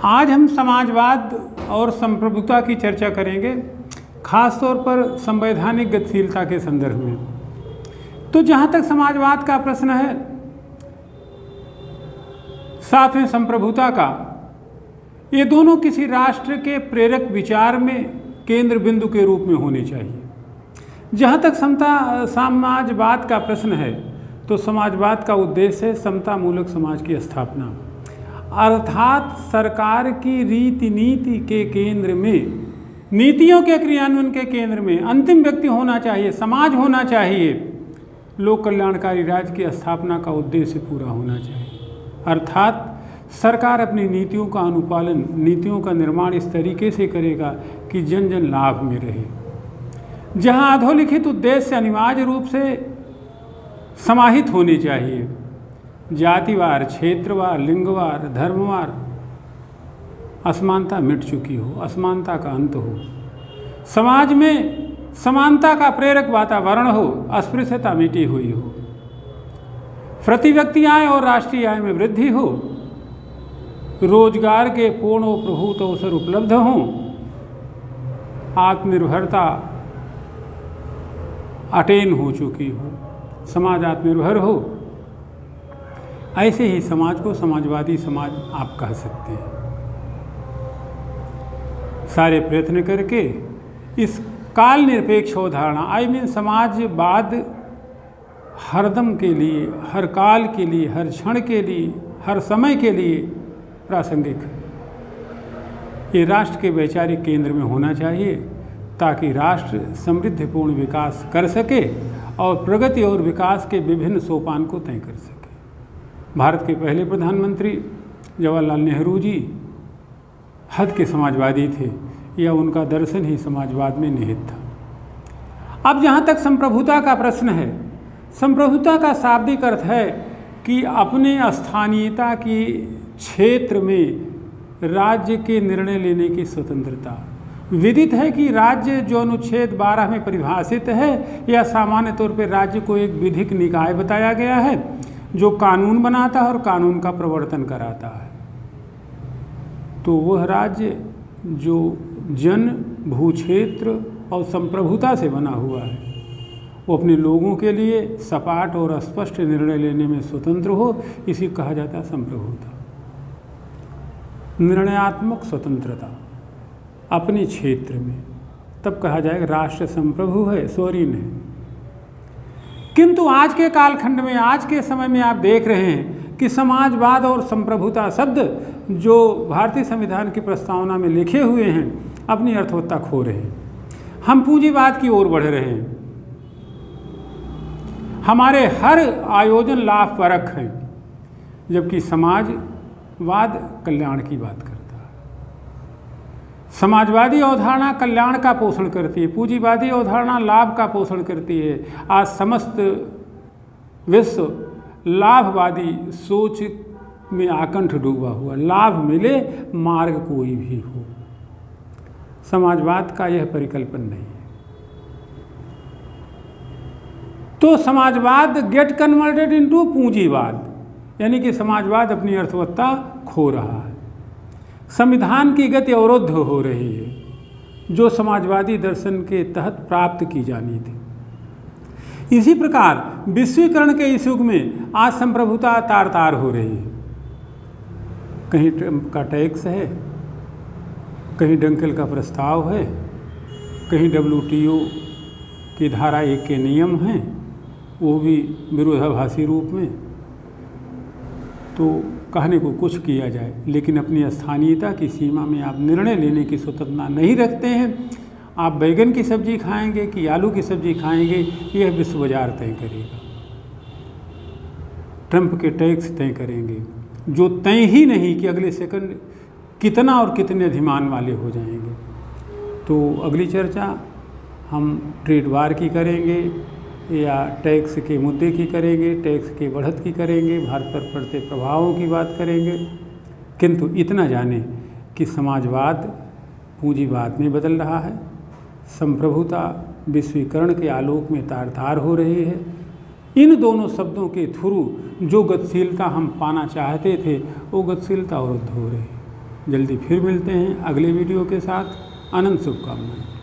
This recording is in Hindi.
आज हम समाजवाद और संप्रभुता की चर्चा करेंगे, खास तौर पर संवैधानिक गतिशीलता के संदर्भ में। तो जहाँ तक समाजवाद का प्रश्न है, साथ में संप्रभुता का, ये दोनों किसी राष्ट्र के प्रेरक विचार में केंद्र बिंदु के रूप में होने चाहिए। जहाँ तक समाजवाद का प्रश्न है, तो समाजवाद का उद्देश्य है समतामूलक समाज की स्थापना, अर्थात सरकार की रीति नीति के केंद्र में, नीतियों के क्रियान्वयन के केंद्र में अंतिम व्यक्ति होना चाहिए, समाज होना चाहिए। लोक कल्याणकारी राज्य की स्थापना का उद्देश्य पूरा होना चाहिए, अर्थात सरकार अपनी नीतियों का अनुपालन, नीतियों का निर्माण इस तरीके से करेगा कि जन जन लाभ में रहे। जहां अधोलिखित उद्देश्य अनिवार्य रूप से समाहित होने चाहिए, जातिवार, क्षेत्रवार, लिंगवार, धर्मवार असमानता मिट चुकी हो, असमानता का अंत हो, समाज में समानता का प्रेरक वातावरण हो, अस्पृश्यता मिटी हुई हो, प्रति व्यक्ति आय और राष्ट्रीय आय में वृद्धि हो, रोजगार के पूर्ण और प्रभुत अवसर उपलब्ध हों, आत्मनिर्भरता अटेन हो चुकी हो, समाज आत्मनिर्भर हो, ऐसे ही समाज को समाजवादी समाज आप कह सकते हैं। सारे प्रयत्न करके इस काल निरपेक्ष अवधारणा समाजवाद हरदम के लिए, हर काल के लिए, हर क्षण के लिए, हर समय के लिए प्रासंगिक है। ये राष्ट्र के वैचारिक केंद्र में होना चाहिए, ताकि राष्ट्र समृद्धिपूर्ण विकास कर सके और प्रगति और विकास के विभिन्न सोपान को तय कर सके। भारत के पहले प्रधानमंत्री जवाहरलाल नेहरू जी हद के समाजवादी थे, या उनका दर्शन ही समाजवाद में निहित था। अब जहाँ तक संप्रभुता का प्रश्न है, संप्रभुता का शाब्दिक अर्थ है कि अपने स्थानीयता की क्षेत्र में राज्य के निर्णय लेने की स्वतंत्रता। विदित है कि राज्य जो अनुच्छेद 12 में परिभाषित है, या सामान्य तौर पर राज्य को एक विधिक निकाय बताया गया है, जो कानून बनाता है और कानून का प्रवर्तन कराता है। तो वह राज्य जो जन, भूक्षेत्र और संप्रभुता से बना हुआ है, वो अपने लोगों के लिए सपाट और स्पष्ट निर्णय लेने में स्वतंत्र हो, इसी कहा जाता है संप्रभुता। निर्णयात्मक स्वतंत्रता अपने क्षेत्र में, तब कहा जाएगा राष्ट्र संप्रभु है, सोवरीन है। किंतु आज के कालखंड में, आज के समय में आप देख रहे हैं कि समाजवाद और संप्रभुता शब्द जो भारतीय संविधान की प्रस्तावना में लिखे हुए हैं, अपनी अर्थवत्ता खो रहे हैं। हम पूंजीवाद की ओर बढ़ रहे हैं। हमारे हर आयोजन लाभपरक हैं, जबकि समाजवाद कल्याण की बात करता है। समाजवादी अवधारणा कल्याण का पोषण करती है, पूंजीवादी अवधारणा लाभ का पोषण करती है। आज समस्त विश्व लाभवादी सोच में आकंठ डूबा हुआ, लाभ मिले मार्ग कोई भी हो। समाजवाद का यह परिकल्पन नहीं है। तो समाजवाद गेट कन्वर्टेड इनटू पूंजीवाद, यानी कि समाजवाद अपनी अर्थवत्ता खो रहा है। संविधान की गति अवरुद्ध हो रही है, जो समाजवादी दर्शन के तहत प्राप्त की जानी थी। इसी प्रकार विश्वीकरण के इस युग में आज संप्रभुता तार तार हो रही है। कहीं ट्रंप का टैक्स है, कहीं डंकेल का प्रस्ताव है, कहीं WTO की धारा 1 के नियम हैं, वो भी विरोधाभासी रूप में। तो कहने को कुछ किया जाए, लेकिन अपनी स्थानीयता की सीमा में आप निर्णय लेने की स्वतंत्रता नहीं रखते हैं। आप बैगन की सब्जी खाएंगे कि आलू की सब्जी खाएंगे, यह विश्व बाजार तय करेगा। ट्रंप के टैक्स तय करेंगे, जो तय ही नहीं कि अगले सेकंड कितना और कितने अधिमान वाले हो जाएंगे। तो अगली चर्चा हम ट्रेड वार की करेंगे, या टैक्स के मुद्दे की करेंगे, टैक्स के बढ़त की करेंगे, भारत पर पड़ते प्रभावों की बात करेंगे। किंतु इतना जाने कि समाजवाद पूंजीवाद में बदल रहा है, संप्रभुता विश्वीकरण के आलोक में तार तार हो रही है। इन दोनों शब्दों के थ्रू जो गतिशीलता हम पाना चाहते थे, वो गतिशीलता अवरुद्ध हो रही है। जल्दी फिर मिलते हैं अगले वीडियो के साथ। अनंत शुभकामनाएं।